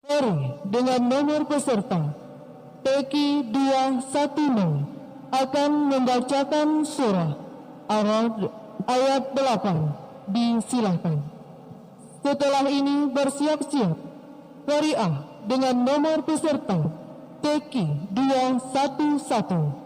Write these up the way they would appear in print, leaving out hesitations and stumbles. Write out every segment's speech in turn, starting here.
Mari dengan nomor peserta Teki 210 akan membacakan surah Ar-Ra'd ayat 8. Disilahkan. Setelah ini bersiap-siap Qari'ah dengan nomor peserta Teki 211.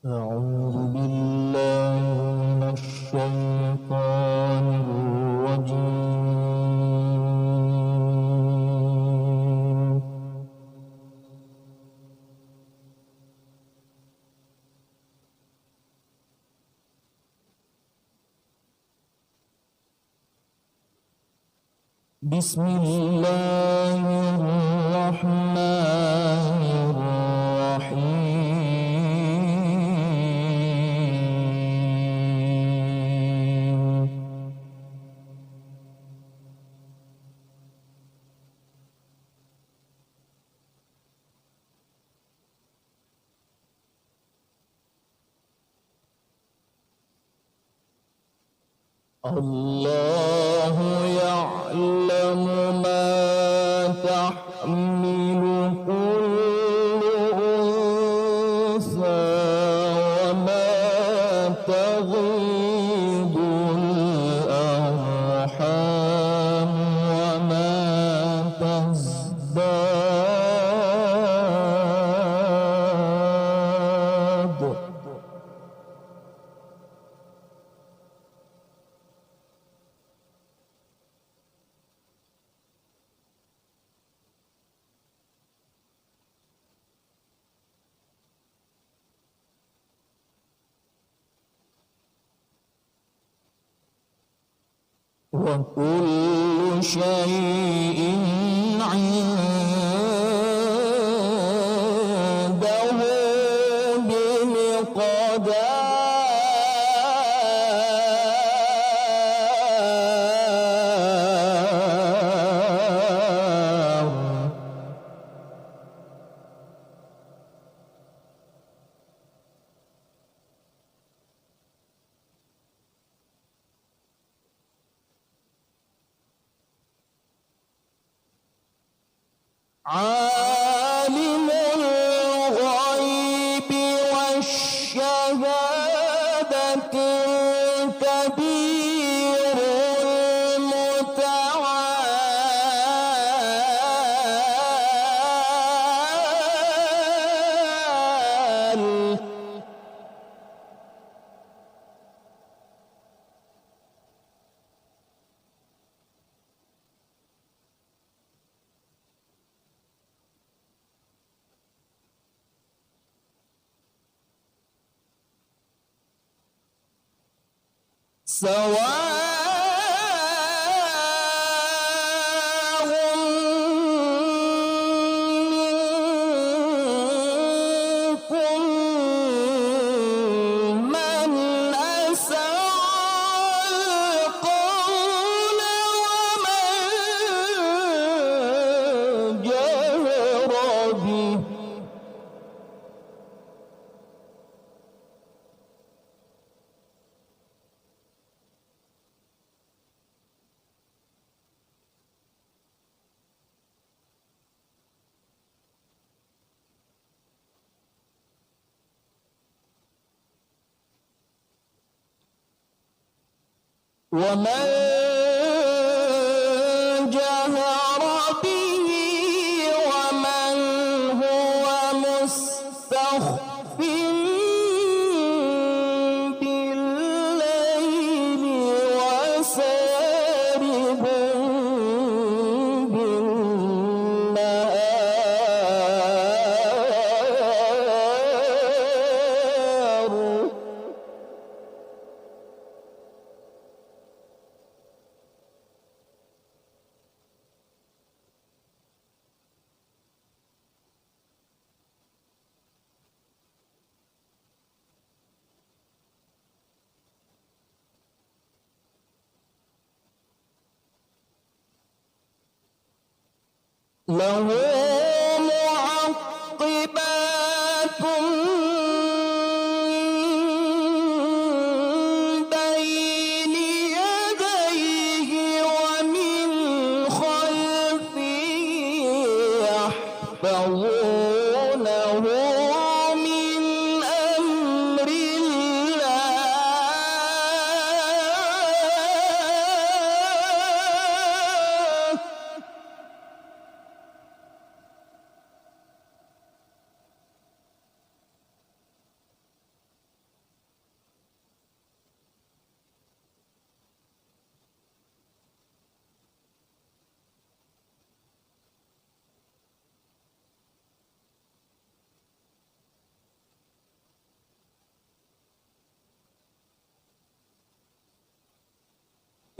أعوذ بالله من الشيطان الرجيم. بسم الله الرحمن الرحيم. الله يعلم ما تحمل كل أنثى وما تغيض الأرحام وما تزداد. وكل شيء عنده بمقدار. عالم الغيب والشهادة الكبير المتعال. سواء منكم من أسر القول ومن جهر به. ومن جهر به ومن هو مستخف بالليل وسارب بالنهار. له معقبات بين يحفظونه من أمر الله.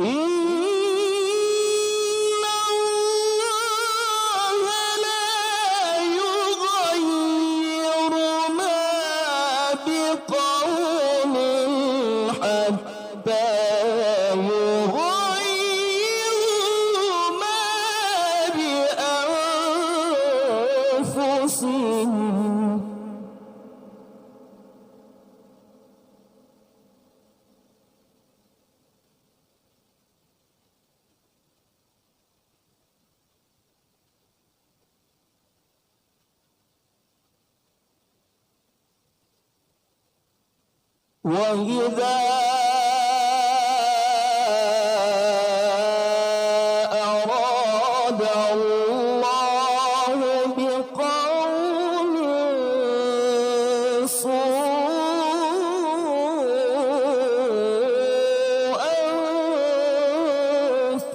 إن الله لا يغير ما بقوم حتى يغيروا ما بأنفسهم. وإذا أراد الله بقوم سوءا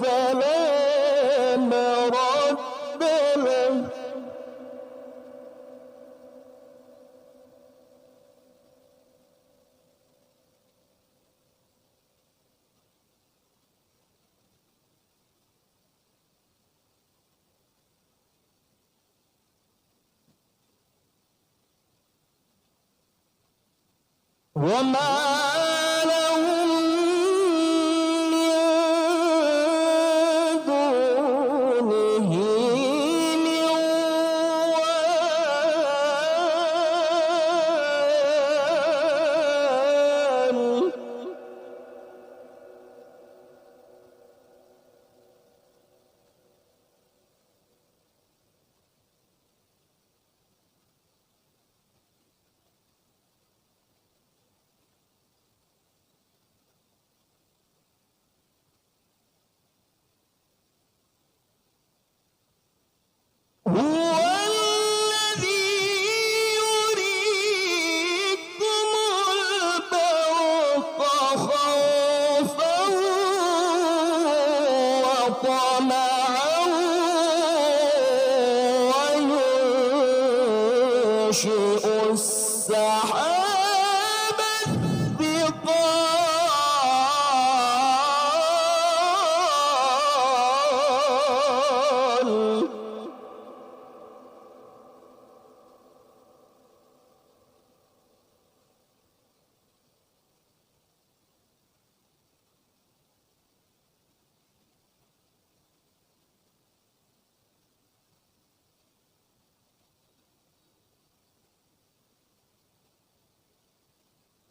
فلا مرد له. وما لهم من دونه من وال. هو الذي يريكم البرق خوفا وطمعا وينشئ السحاب الثقال.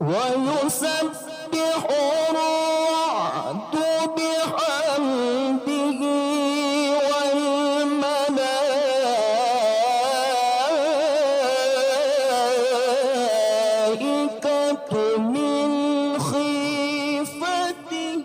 ويسبح الرعد بحمده والملائكة من خيفته.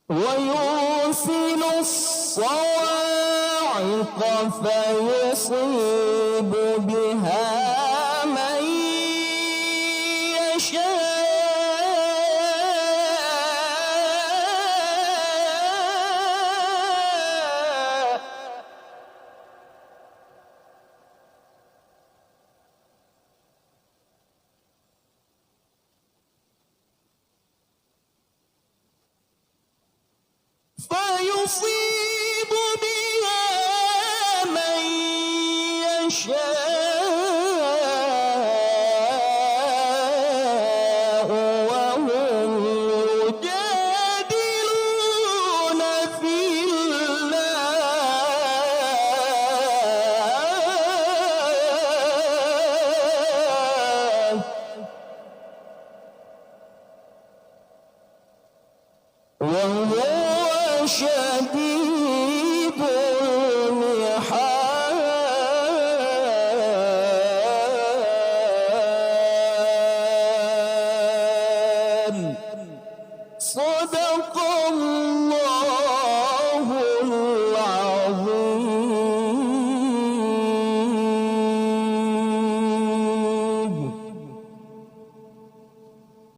ويرسل الصواعق فيصيب بها من يشاء. فيصيب بها من يشاء وهم يجادلون وهو شديد المحال. صدق